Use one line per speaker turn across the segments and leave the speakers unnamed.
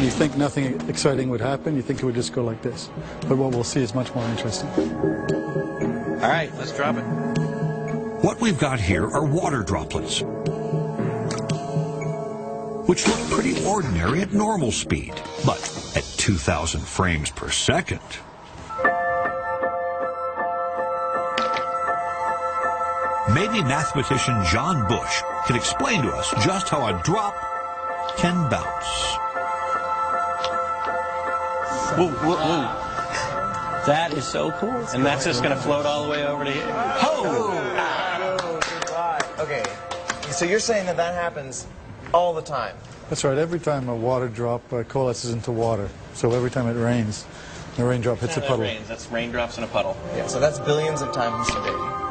You think nothing exciting would happen, you think it would just go like this. But what we'll see is much more interesting.
All right, let's drop it.
What we've got here are water droplets, which look pretty ordinary at normal speed, but at 2,000 frames per second. Maybe mathematician John Bush can explain to us just how a drop can bounce.
Whoa, whoa, whoa. That is so cool. And that's just going to float all the way over to here.
Oh! Okay, so you're saying that that happens all the time?
That's right. Every time a water drop coalesces into water, so every time it rains, the raindrop hits a puddle.
Rains. That's raindrops in a puddle.
Yeah, so that's billions of times a day.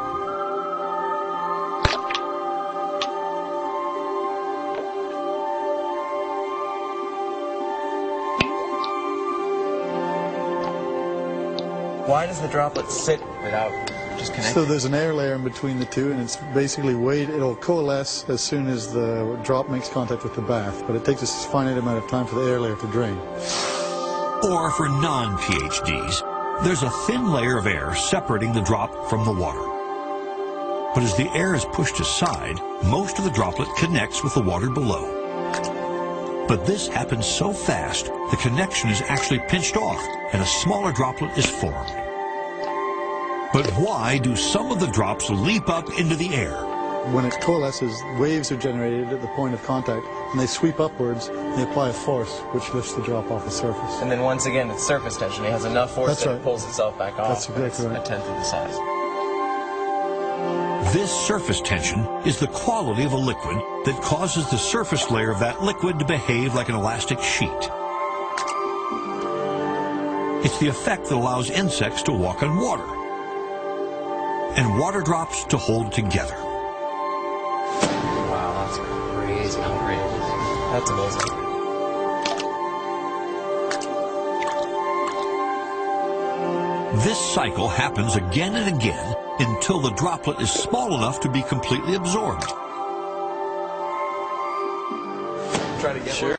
Why does the droplet sit without just connecting?
So there's an air layer in between the two, and it's basically it'll coalesce as soon as the drop makes contact with the bath, but it takes a finite amount of time for the air layer to drain.
Or for non-PhDs, there's a thin layer of air separating the drop from the water. But as the air is pushed aside, most of the droplet connects with the water below. But this happens so fast, the connection is actually pinched off, and a smaller droplet is formed. But why do some of the drops leap up into the air?
When it coalesces, waves are generated at the point of contact, and they sweep upwards, and they apply a force, which lifts the drop off the surface.
And then once again, it's surface tension. It has enough force that it pulls itself back off.
That's exactly right.
A tenth of the size.
This surface tension is the quality of a liquid that causes the surface layer of that liquid to behave like an elastic sheet. It's the effect that allows insects to walk on water and water drops to hold together.
Wow, that's crazy. That's amazing.
This cycle happens again and again until the droplet is small enough to be completely absorbed.
Try to get
Sure.